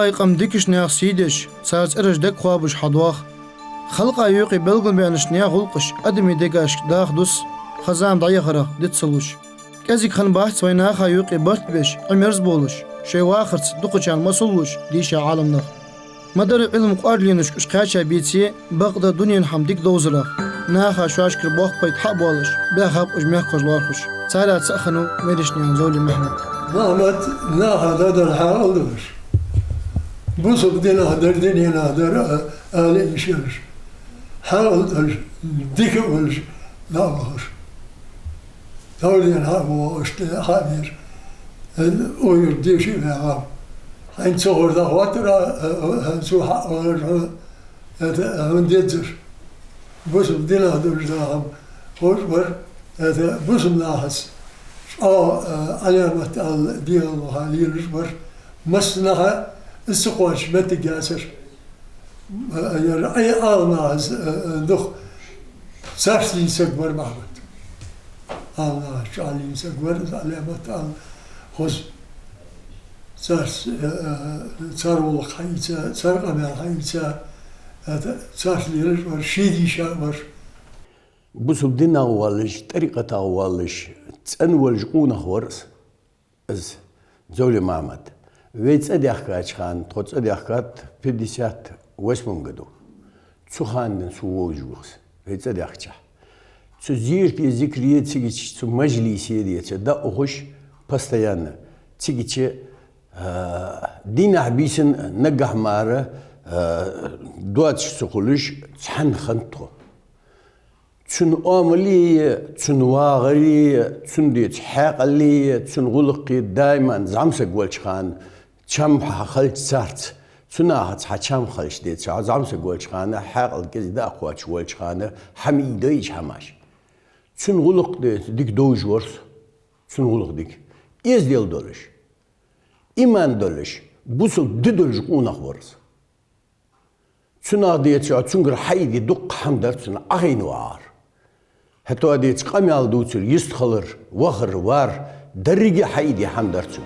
قم ديكش نياغ سيدش سارز إرش دك خوابش حدواخ خلق أيوقي بلغن بيانش نياغ غلقش أدمي ديكاش داخ دوس خزان ضعي خرق ديت صلوش كازيك خن باحت سويناخ أيوقي برت بيش عميرز بولش شي واخرت دقوشان مسولوش ديشا عالم نخ مدر علم قارلينش كش قاشا بيتسي بغدا دنيا حمديك دوزرخ ناخا شاشكر بوخ بيت حق بولش بيخاب اجميخ كوزلارخش سالات سأخنو ميرش نيان زولي محمد محمد ناخا دادر حال دوش بوسق دينا درديني نادر آلي مشيرش حال دوش ديك ولش لا بخش دولين حابو اشتي حامير وير ديشي بيعام حين صغر ذا واترا هنسو حق هنديتزر بوسم دينا دوش داهم وشبر بوسم ناحس علامة الدين وحاليل جبر مسنها السقواش متجاسر أي آلناز دخ سارسين سكبر معبد آلناز شعلين سكبر علامة خز سارس سارول خيسة سارقم الخيسة سارس ليرجبر شيدي شابر بوسم دينا والش طريقة والش تنولج قونه ورس از زولي محمد ويت ادي احكاش خان تقص ادي احكات 58 году цуханден суожугс ويت ادي احكا цу зир пи зикриет сигич цу мажлиси диете да огуш постоянно сигиче دين حبيسن نجح ماره دوات سقولش حن خنتو تون أملي تون واغري تون ديت حقلي تون غلقي دائما زعمسك والشخان شام خلت سارت تون هات حشام خلش ديت زعمسك والشخان حقل كذي دا أقوى والشخان حميديش حماش تون غلق ديك دوج ورس تون غلق ديك إزديل دولش إيمان دولش بوصل ددولش قونخ ورس تون ديت تون غير حيدي دق حمدر تون أغين وار حتى ديت قامي على دوتر يستخلر وخر وار درجة حيدي حمدرتو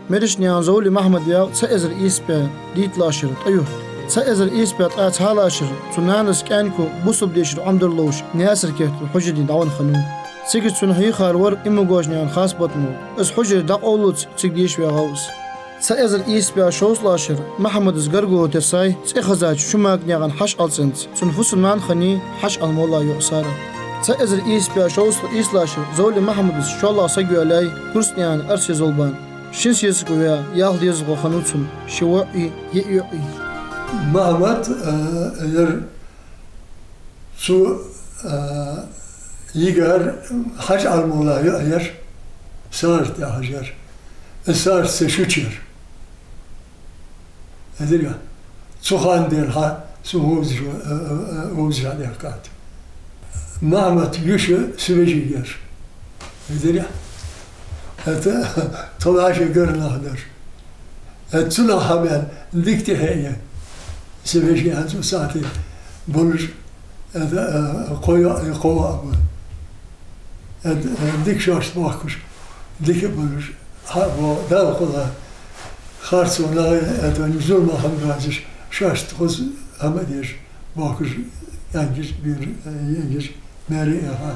ميرش نيان زولي محمد يا سأزر إيسبا ديت لاشر أيوه سأزر إيسبا تقات هالاشر تنانس كانكو بوصب ديشر عمدرلوش نياسر كيهت الحجر دعوان خنون سيكت سنحي خارور إمو جوش نيان خاص بطمو اس حجر دع أولوت سيكديش ويا غوص سأزر إيسبا شوص لاشر محمد زغرغو ترساي سيخزاج شماك نيان حش ألسنت سنفوس المان خني حش المولا يؤسارة سأزر إيسبا شوص إيسلاشر زولي محمد شوالله سجوا علي كرسنيان أرسي زولبان شنس يزقويا ياهل يزقو خنوتهم شوائي يئيئي محمد ير سو يقار حج المولا يأير سارت يا حجر سارت سشوشر أدريا سو خاندين ها سو هوز على الكات محمد يوشع سويجير يدري هذا طلع شيء قرنا هذا هتسنا حمل ديكتي هي سويجي هذا ساعتي بولش هذا قوي أبو هذا ديك شاش باكش ديك بولش هذا ده خدا خارسون لا هذا نزول ما هم راجش شاش تخص هم ديش باكش ينجش بير ينجش مريئها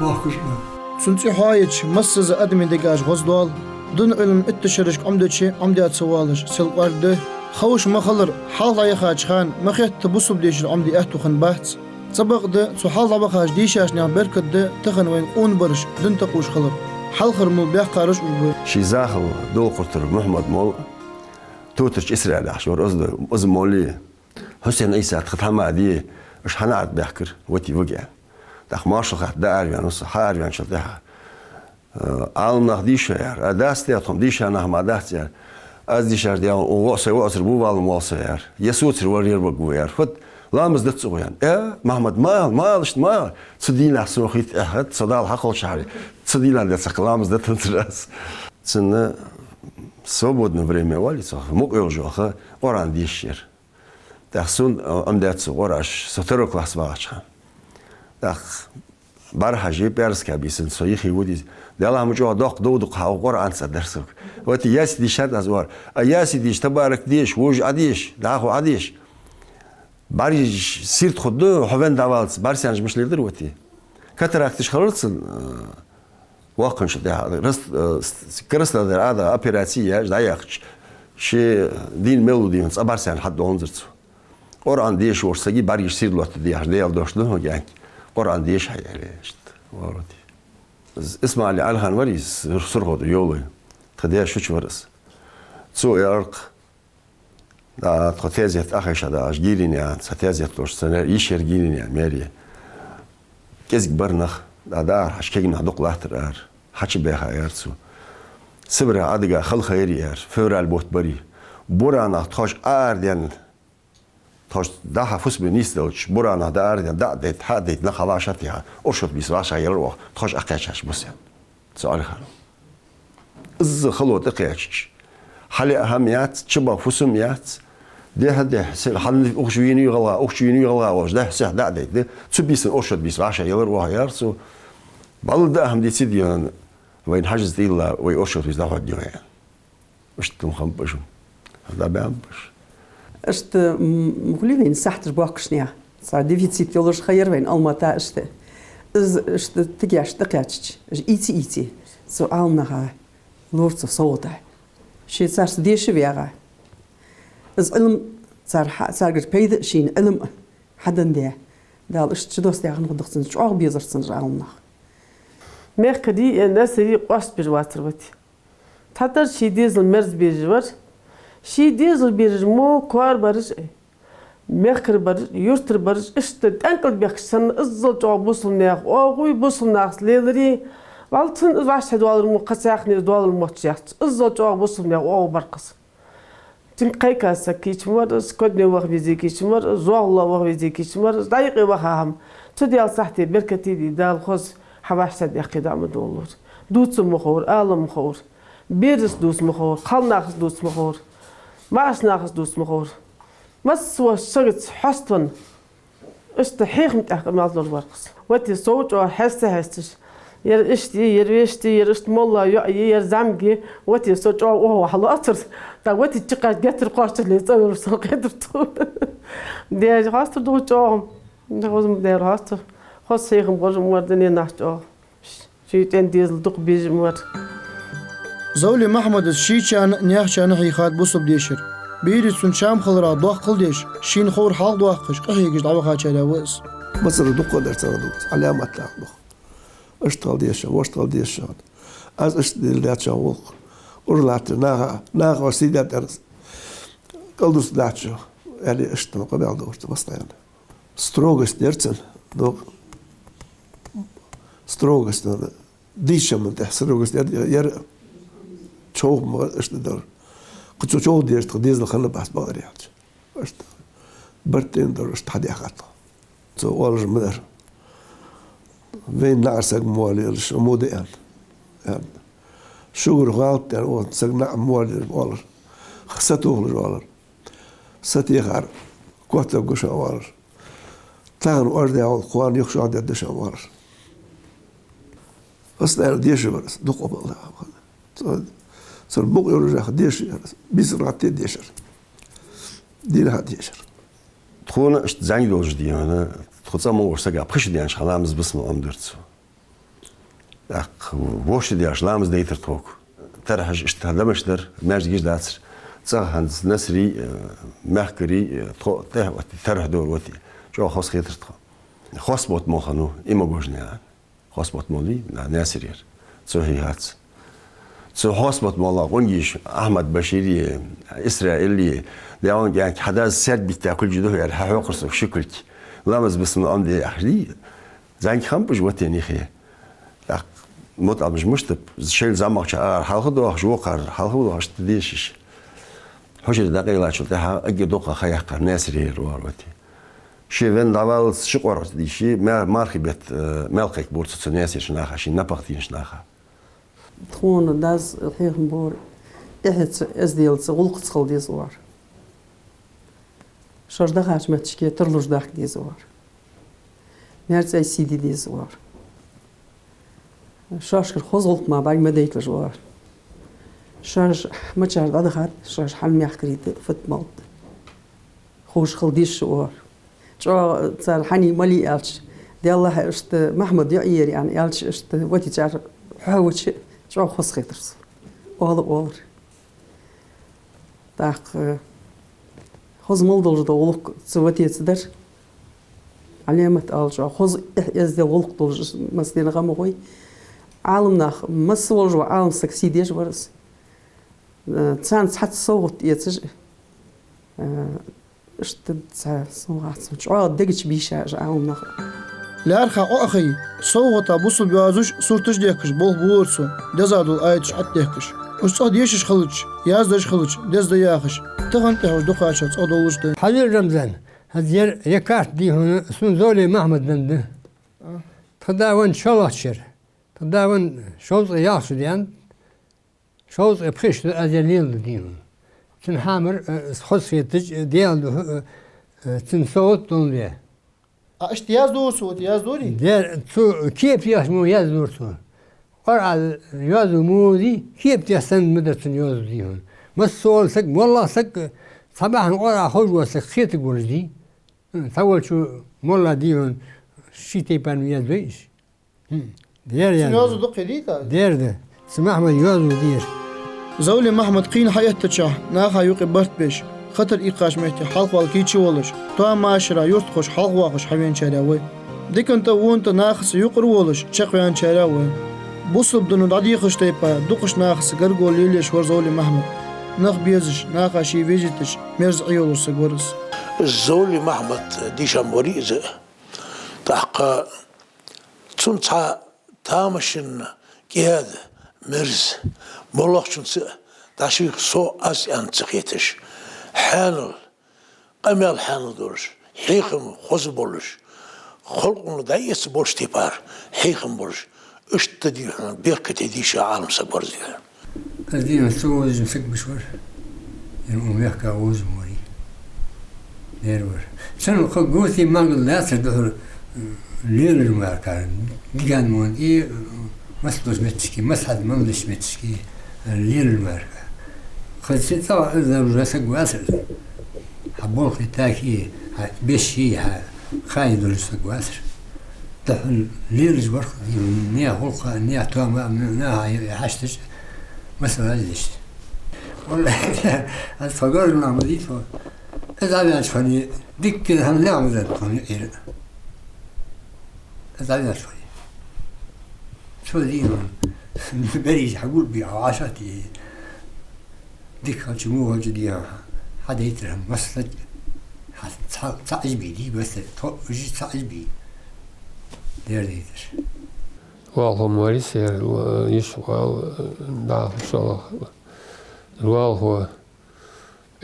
واخش ما سنتي حايج مسز أدمي دجاج غزدال دون علم اتشرش عمدتشي عمديات سوالش سلقارده خوش مخلر حال ضايا خاج خان مخيت تبصب ديش عمدي اهتو خن بحث سبق ده سو حال ضبا خاج ديشاش نعم بركت ده تخن وين قون برش دون تقوش خلر حال خرمو بيح قارش وجبه شي زاخو دو قرطر محمد مول توترش إسرائيل عشور أزم مولي حسين عيسى تخفهم عدي مش حنعد بيحكر وتي وقع داخ مارشل خد دار يعني نص حار يعني شلتها عالم نخديش يار أداستياتهم ديش أنا ما داست يار از ديشار ديال واسر بو والم واسر يار يسوتر ورير بقو يار فت لامز دتسو يعني محمد مالش مال تدينا سوخيت أحد صدال حقل شهري تدينا دتسق لامز دتنترس سنة свободное время валится мог уже оран дишер так сон амдат ораш соторо класс вачха так برحجي بيرس كابيسن صيخي ودي دلها مجوا دق دودق هاو قرآن صدرسك وتي ياس دي شد أزوار ياس ديش تبارك ديش وج عديش داخو عديش باري سيرت خدو حوين داوالس بارسي أنج مش ليدر وتي كتراك تشخلصن واقن شده رست كرست هذا أبيراتية دايخش شيء دين ميلودي صبارسي عن حد عنزرت قرآن ديش ورسجي باري يصير لوت دي عشان ديال دوشلو يعني قرآن ديش هاي عليش واردي اسمع اللي على هنوريس سرقة يولي تديا شو ورس سو يرق دا تخزيت أخيش دا أشجيرين يعني ستازيت لوش سنة يشير جيرين يعني ماري كيزك برنخ دا دار حشكينا دق لاتر حش بيها يرسو سبرة عادقة خل خيري ير فورا البوت بري برانا تخش أردن تاش ده حفظ بنیست دوش برای نداره داد حدید نخواشتیها ارشد بیسواش هیرو تاش اقیچش بسیم سوال خانم از خلوت اقیچش حالی اهمیت چه با فسومیت ده سر حال اخشوینی غلا واش ده سه دادید ده چه بیسن ارشد بیسواش هیرو هیرسو بالده هم دیدیان وین حجز دیلا وی ارشد بیس دهود دیوان مش تم خم بشم هذا بیام بش است مغلوبين سحت باكشنيا صار ديفيتسيت يولش خير وين الماتا است تجاش دقاتش ايتي سؤال نها لورت صوته شي صار ديش بيغا از علم صار بيد شين علم حدن ده دال است دوس ده نقدسن شو بيزرسن علمنا ميركدي الناس اللي قاست بجواتروتي تقدر شي ديزل مرز بيجور شي ديزل بيرجمو كوار برج ميخر برج يورتر برج اشتد انكل بيخشن ازل جو بوسلناخ او غوي بوسلناخ ليلري والتن واش دوالر مو قساخني دوالر موتشيات ازل جو بوسلناخ او برقص تم قيكا سكيت مر سكودني وخ بيزيكي مر زوغلا وخ بيزيكي مر دايقي وخام تديال صحتي بركتي دي دال خص حواش دي قدام دولور دوتس مخور عالم مخور بيرس دوس مخور خلناخ دوس مخور ما ناقص دوس مخور مس وشغت حستن استحيخ متأخر مال الورقص وتي صوت وحستش ير اشتي ير اشتي ير اشت مولا ير زمجي وتي صوت وهو حلقتر تا وتي تقعد جتر قارت اللي تصور سلقيت بتو دي هاستر دوت نغوزم دير هاستر خاص هيخم بوجم وردني نحتو شي تن ديزل دق بيجم ورد زولي محمد الشيشان نياخشان حيخات بوصب ديشر بيري سنشام خلرا دوخ قل ديش شين خور حال دوخش قحيقش دعوة خاتشا داوز مصر دوق قدر تردوت علامات لا دوخ اشتغل ديشان واشتغل ديشان از اشتغل ديشان وق ورلات ناغا وسيدات درس قلدوس داتشو يعني اشتغل قبل دورت بس يعني ستروغس ديرتن دوق ستروغس ديشان من تحت ستروغس ير شوف ما اشتدر كنت شوف ديرت ديزل خلنا بحث بغير يعني اشت برتين در اشت حد يحط تو والج مدر وين نعرسك موالي الشمود يعني شغل غلط يعني هو سجنا موالي والر خسته الجوالر ستي غار قوت له قش والر تان ورد على القوان يخشى عند الدش والر اصلا ديش بس دقوا بالله صار بوق يرجع ديش بيصير عتي ديشر دينها ديشر تخون اشت زنگ دوش دی انا تخوصا ما ورسا قش دی انش خلامز بسم ام درتسو اق وش دی اش لامز ديتر توك ترحج اشت هدمش در ماج جيش داتر تصهنز نسري محكري ته ترح دور وتي جو خاص خيتر تخ خاص بوت مو خنو اما گوجني خاص بوت مولي ناسرير سو هي هات سو حسبت والله قنجيش أحمد بشيري إسرائيلي لأن يعني حدا سرد بتاكل جدوه يعني حقرص وشكلك لامز بسم الله أمدي أخلي زانك خم بجوتي نيخي مت مش مشتب شيل زمك شعار حلقة جوقر حلقة تديشش حوش دقيقة شو تها أجي دوقة خياق ناسري روارتي شيء وين دابل شقرة دي شيء ما مارخبت ملقك بورصة ناسي شناخة شيء نبختين شناخة تخون داز الحين بور إحت أزديل تقول قصقل دي زوار شر دخاش ما تشكي ترلوش داخ دي زوار نهار زي سيدي دي زوار شاشكر خزغلت ما باقي مديت الجوار شاش ما تشار ضدخات شاش حل ميحكريت فت موت خوش خلديش شوار شو صار حني مالي ألش دي الله اشت محمد يعير يعني ألش اشت وتي تعرف حاوتش شو خص خيترس والله تاق خز ملدل جدولك سوتي تصدر علامة ألش خز إز دولك دولج مسدين غموي عالمنا مسولج وعالم سكسيديش ورس تسان حتى صوت يتج اشتد صوت شو دقش بيشا عالمنا لارخا او اخي صوغتا بوصل بيازوش صورتش ديكش بول بورسو دزادو ايتش عت ديكش وصاد يشش خلج يازدش خلج دز دياخش تغن تهوش دخاشت صدولش ده حليل رمضان هذير يكارت دي هنا اسمه زولي محمد بنده تداون شلاشر تداون شوز ياخش ديان شوز بخيش ازليل ديون تنحمر خصيتج ديال تنصوت دونليه اشتياز دورسو اتياز دوري دير تو كيف يسمو يزورتو ورع يازو مودي كيف تسند مدرسن يازو ديون مسول سك والله سك صباحا ورع خجوة سك خيط قرجي ثول شو مولا ديون شيتي بان يزويش دير يعني يازو دقي ديتا دير ده سمح ما يازو دير زولي محمد قين حياة تشاه ناخا يوقي برت بيش خطر إيقاش مهتي حلق والكيتشي ولش تو معاشرة يرت خوش حلق واخش حوين شراوي ديك انت وانت ناخس يقر ولش تشقوان شراوي بوصب دنو دعدي خش تيبا دوقش ناخس قرقو ليليش ورزولي محمد ناخ بيزش ناخا شي فيجيتش ميرز عيولش سقورس الزولي محمد دي شاموري إذا تحقا تنصع تامشن كياد مرز مولوخشن تاشيخ سو أسيان تسقيتش حانل قمال حانل دورش حيخم خوز بولش خلقنا دايس بولش تيبار حيخم بولش اشتدي بيركتي ديش عالم سبور زيها الدين سوز مسك بشور يعني يحكى عوز موري ديرور سنو قوتي مانغل لا تدور ليل الماركان ديان مون اي مسلوش متشكي مسحد مانغلش متشكي ليل الماركان خذ طبعا إذا رجعت قواسر حبول ختاكي بشي خايد رجعت قواسر تحل ليل جبر نيا خلقة نيا توما نيا حشتش مثلا ليش والله الفقر المعمودي فو إذا بيعش فني ديك كده هم نعم ذا فني إير إذا بيعش فني شو دينهم بريج حقول بعاشاتي ديك هالجموع جديها حدا يترهم مسلج تعجبي دي بس وجي تعجبي دير ديتر والله موريس يشوال دا شو الوال هو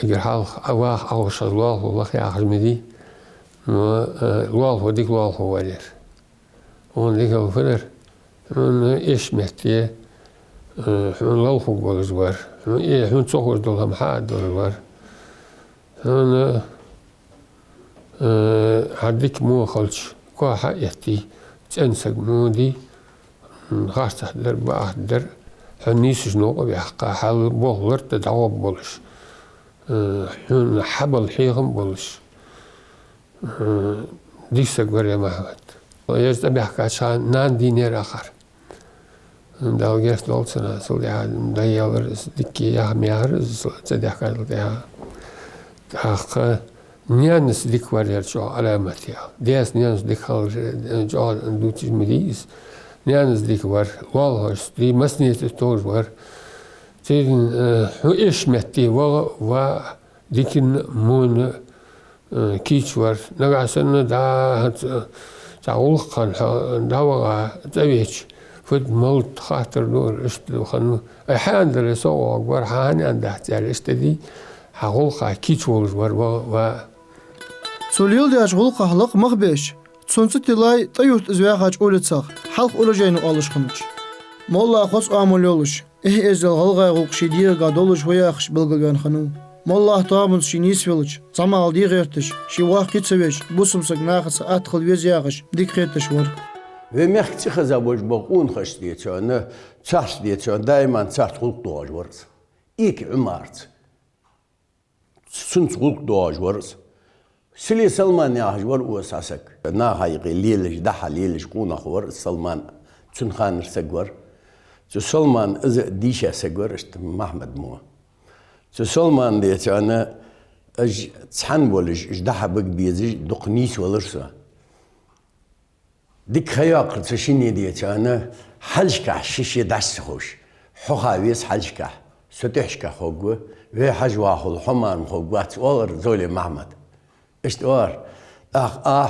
يجرحال أواخ أو شو الوال هو لخي آخر مدي الوال هو ديك الوال هو ولير وان ديك الفلر من إيش مهتيه حون لوفو بالجوار حون تصور دولهم حاد دولوار حون حديك مو خلش كوا حقيقتي تنسق مودي خاصة حدر بأحدر حنيس جنوب بيحقا حال بولر تدعوب بولش حون حبل حيغم بولش ديك سقور يا محمد يجب بيحقا شان نان دينير آخر داو جرت لولسنا سولي دايالر ديكي يا ميار زدي حكاية لها حق نيانس ديك ورير جو علامتي دياس نيانس ديك خال جو دوتش مديس نيانس ديك ور والهش دي مسنية التور ور تين هو إيش متي و ديكن مون كيتش ور نقعسنا دا تعول خان داوغا تبيش فد ملت خاطر دور اشتلو خنو احيان درسو وقبر حاني عنده احتيال اشتدي حقولقا كيتشولز و سوليل دياش غلقا حلق مخبيش تسونسو لاي طيوت ازواخاج اولتساق حلق اولجينو آلش خنج مولا خص آمول يولش ازدل غلقا غلق شديرغا دولش وياخش بلغلغان خنو مولا احتابنس شي نيسفيلج زمال دي غيرتش شي واخ كيتسويش بوسمسك ناخس اتخل ويزياغش ديك غيرتش ور ومخ تخذ أبوش بقون خش ديتشان تشارش ديتشان دائما تشارش خلق دواج ورز إيك عمارت سنت خلق دواج ورز سلي سلمان ياهج ور وساسك نا هايقي ليلش دحا ليلش قونا خور سلمان تنخان سجور سلمان إذا ديشة سجور اشت محمد مو سلمان ديتشان اج تحن ولج اج دحا بق بيزج دقنيس ولرسا ديك خياقر تشيني ديتشان حلشكح شيشي داس خوش حخاويس حلشكح ستحشكح خوغو وي حجواخل حمان خوغوات ولر زولي محمد اشتوار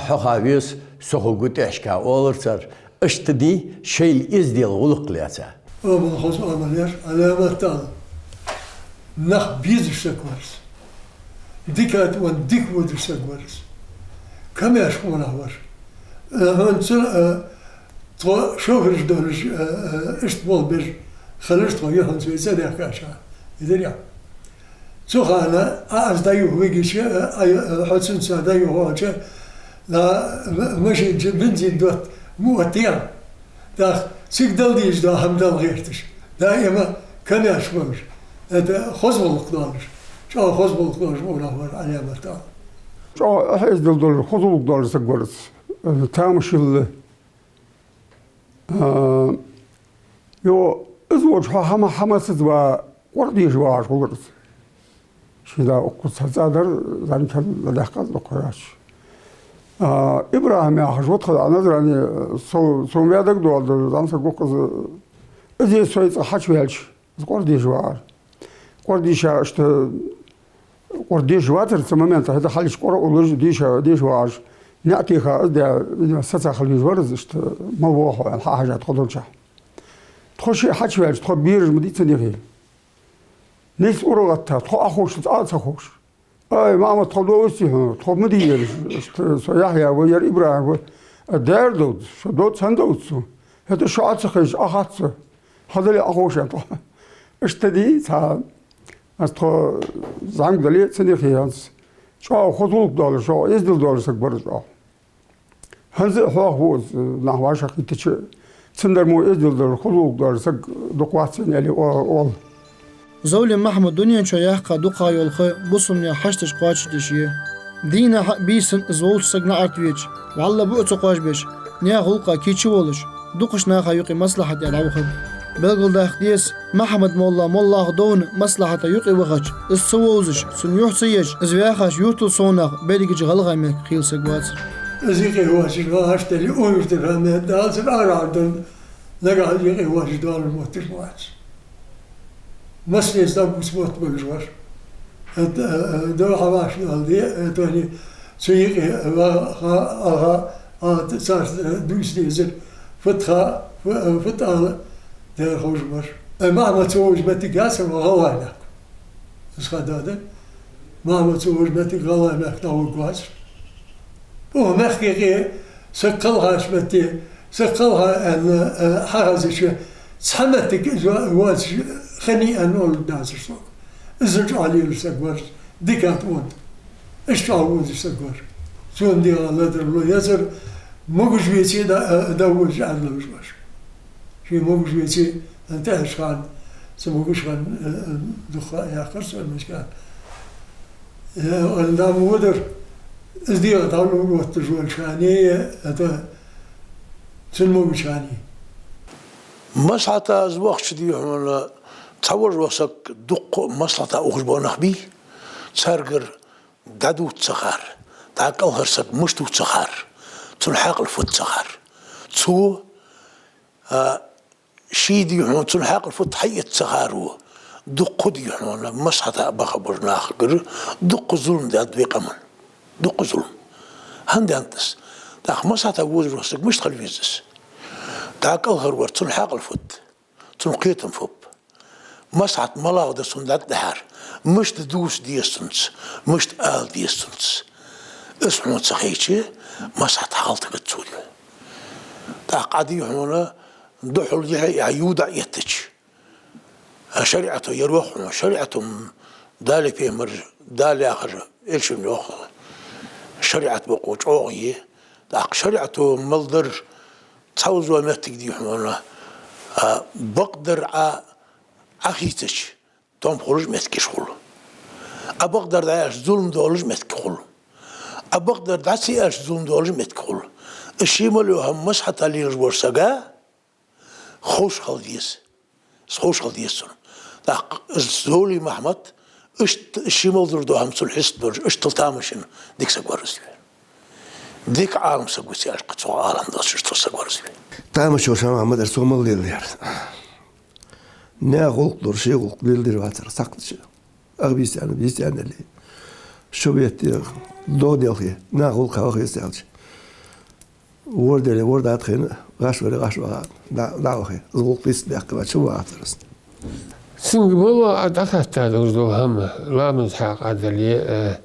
حخاويس سخوغو تحشكا ولر سر اشتدي شيل ازديل غلق لياتا من خص عملير علامة نخ بيزش سكورس ديكات وان ديك ودش سكورس كم يشكون هور هنسل تو شوفرش دونش اشتبول بير خلشت ويهن سوي سديا كاشا يدريا تو خانا از دايو ويجيش حسن سدايو هوجه لا ماشي بنزين دوت موتيا دا سيك دلديش دا هم دل غيرتش دائما كم يشكونش هذا خزبل قدارش شو خزبل قدارش ولا هو علامة تاع شو حيز دل خزبل قدارش سكورس تامش يو ازوج حماس دوا وردي جواش ولرس شيدا اقص هزادر زاني كان لدحقات لقراش ابراهيم يا حجوت خد نظر يعني سوميادك دول زان سقوق ازي سويت حچويلش وردي جوار وردي شاشت وردي جواتر في момент هذا حالش قرا ولج دي جواج نعطيها ازدا ستا خلي جورز اشت موضوع حاجه تقدرش تخشي حچويلش تخ بير مديت نيغي نيس اورغتا تخ اخوش تاخوش اي ماما تخلوسي تخ مدير سو يحيى وير ابراهيم دار دود شو دود سندوتسو هذا شو اتخش اخاتس هذا اللي اخوش اشتدي تا استو زانگ دلی سنی خیانس شو خودلوب دار شو ازدل دار سکبر شو هنز هوز نحواش حقیقتش سندر مو ازدل دار خودلوب دار سک دقواتن یلی اول زول محمد دنيا شو يحقى دقا يولخ بصم يا حشتش قاش دشيه دينا حق بيسن زول سجنا ارتويج والله بؤت قاش بيش نيا غلقا كيتش ولش دقش ناخا يقي مصلحة يلعوخ بلغل داخديس محمد مولا غدون مصلحة يقي وغج السووزش سن يحسيج ازوياخاش يوتل صوناغ بيديج غلغا ميك خيل سجواتر ازيقي واش غاش تلي اوير تفهم داز الارادن لقى ازيقي واش دار الموتر واش مسني استابو سبوت بالجوار دو حواش دي توني سيقي صار دوس ديزل فتخا فتال دير خوجبر ما تسوج بتقاس وغوانا اسخداده ما تسوج بتغوانا تاو قاس او مخكي سقلها شبتي سقلها ان حرز سحمتك واز خني انول داز السوق ازرج علي السقور ديكات وند ايش تعود السقور شو ندير الله يدير ياسر موجش بيتي داوج على الوجواش في موجش بيتي انتهى شغال سموجش كان دخاء يا خرس المشكال النام ودر ازدير داولو وتجول شاني هذا سموجش شاني مصلحة زوقش دي هنا تصور وسك دق مصلحة أخربون نخبي تسرقر دادو تسخر تاكل هرسك مشتو تسخر تنحق الفوت تسخر تو شي دي هنا تنحق الفوت حية تسخر دق دي هنا مصلحة بخبر ناخر دق ظلم داد بيقمن دق ظلم هندي أنتس تاخ مصلحة وزر وسك مش تخلفيزس تاكل هرور تنحق الفوت تنقيتم فوب مصلحة ملاو ده سندات دهار مش تدوس ديستنس مش تقال ديستنس اسمه تسخيتشي مصلحة حالتك تسول تاقعدي هنا دحول يعيودا يتج شريعته يروح شريعته دالي في مر دالي آخر إيش من يأخذ شريعة بقوش أوغي تاق شريعته ملدر تعوزوا متك دي حمونا بقدر أخيتش توم خرج متكش خلو أبقدر داعش ظلم دولج متك خلو أبقدر دعسي أش ظلم دولج متك خلو الشيء ملو هم مش حتى اللي رجبور سجا خوش خلديس خوش خلديسون داق الزولي محمد الشيء ملدر دو هم سول حس برج تلتامشين ديك سجوارس ديك عالم سجوسي أش قطع عالم داش سجوارس تامشور شام محمد أرسوم الليل يار ناقول درشي قول بيلدر واتر سقطش أغبيستان اللي شو بيتي دودي أخي ناقول خاوخي استعمش ورد أتخين غاش لا أخي زغول بيس بيحكي شو واترس سنگ والله أدخلت دورزو هم لا مزحق عدلي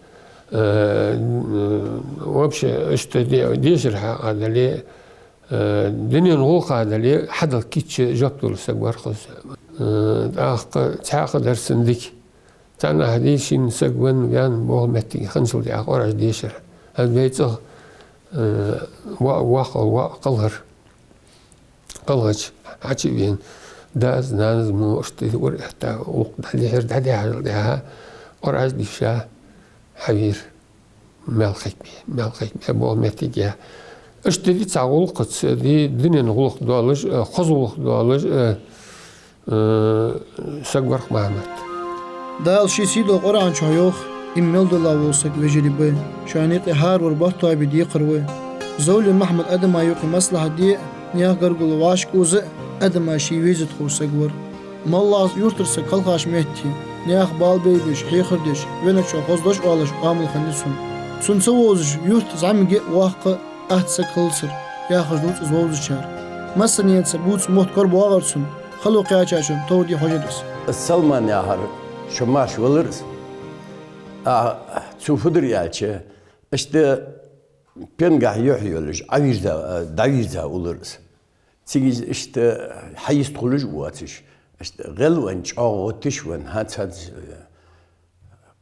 وبش اشتدي ديشر حق عدلي دنيا نغوق عدلي حدا كيتش جبتو لسجوار خز تعاق درسن ديك تانا هديشين سجون جان بوه متي خنسو دي أقرأ ديشر هاد بيته قلهج عجيبين داز نانز منو اشتي ورحتا وقدي حر دادي حاجة ورعز ديشا حبير مالخيك بيه بوه متي جا اشتدي تعقول قدس دي دنيا نغلق دوالج خزولق دوالج سجورق محمد دال شي سيدو قرآن شايوخ إميل دولا ووسك وجريبه شانيق هار وربطوا بدي قروه زولي محمد أدم يوقي مصلحة دي نياه قرقل واشك وزق أدم شي ويزد خور سجور مالله يورترس كالخاش مهتي نياه بال بيدش حيخردش وينشو خزدش والش قامل خنسون سنسووزش يورت زعمي واقع أهتسك خلصر يا خجلوت زووز شار مثلا ينسبوت موت قرب واغرسون خلو قياچاشن تودي حجدس السلمان يا هر شماش ولرز تشوفدر يالچه işte pengah yohyolj avizda oluruz. Sigiz işte hayız toluj uatış. İşte gelwen çağotiş wen hat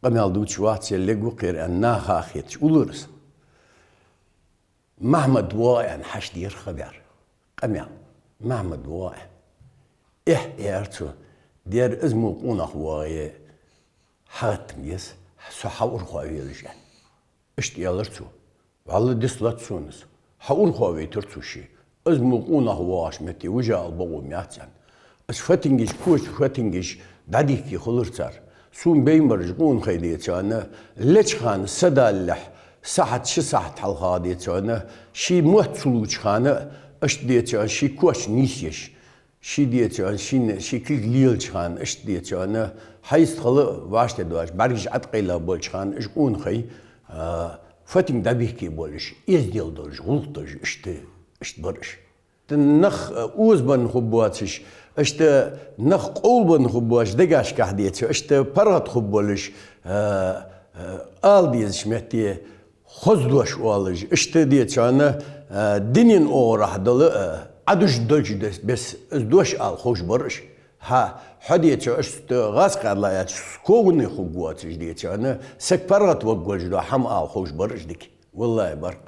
qamaldu çuatse legu qir anna khakhiet oluruz. Mahmud Wayan haşdir khabar. Qamal Mahmud Wayan yartu diğer izmu qunaq waye hatmiyes سحور خوي لجان اشتيالرتو والله ديسلاتسونس حور خوي ترتوشي ازمقونا هواش متي وجا البو مياتان اس فتنجش كوش فتنجش داديكي خلرتار سون بيمرجقون خيديتانا لچخان سدالح ساعت شي ساعت حلقاديتانا شي موتسلوچ خانه اشتيتان شي كوش نيسيش شي ديتان شي كل ليلچخان اشتيتانا حيث خلق واشت دواش برجع أتقيلا بولش خان إيش قون خي فتن دبيه كي بولش يزديل دولش غلط دولش إشت برش تنخ أوز بن خبواتش إشت نخ قول بن خبواش دقاش كهديتش إشت برات خبولش آل ديز شمتي خزدوش والج إشت ديتش أنا دينين أورح دل عدوش دولش بس دوش آل خوش برش ها حديتش أشت غاز قارلايات كوني خوجواتش ديتش أنا سكبرت وقولش ده حم آل خوش برش ديك والله برق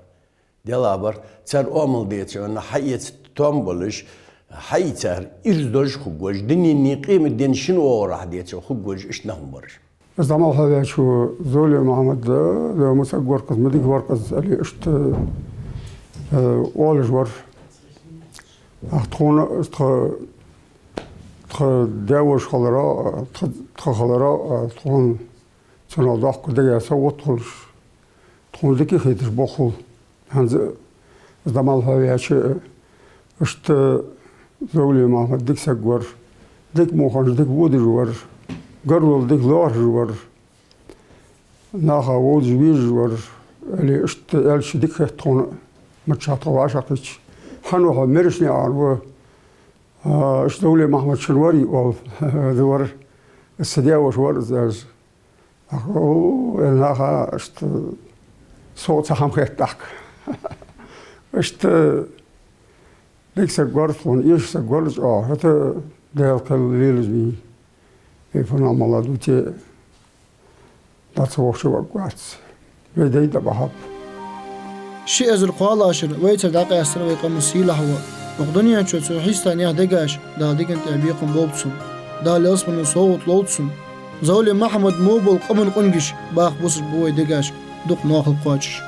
دلا برق تر أمل ديتش أنا حيت تامبلش حيتر إرزدوش خوجوش دني نقيم الدين شنو وراه ديتش خوجوش إيش نهم برش زمان هذا شو زولي محمد ده مسجور قسم ديك ورقز اللي إشت والج ور أختون داوش خلراء تخون سنوضح كده سوت خلش تخون ذكي خيتش بخل هنز زمان هاي شيء اشت زولي محمد ديك سجور ديك موخش ديك وودي جور قرول ديك لار جور ناخا وودي بيج جور اللي اشت الش ديك تخون متشاطواش اقيش حنوها مرشني عارو اشتغلي محمد شنوري وذور السديا وشور زاج أخو إنها اشت صوت هم خيتك اشت ليك سجارتون إيش سجارت هذا ده كل ليلز بي يفهم الله دوتي that's what you got بداية بحب شيء أزر قال عشر ويتر داقي أسر ويقام السيلة هو Nokdaniyan çötsü histan ya degaş da dikin tabiqın bobtsun. Da lasmanın soğut lotsun. Zavli Mahmud Mobul qamın qungish baq busur boy degaş duq naqıl qaçış.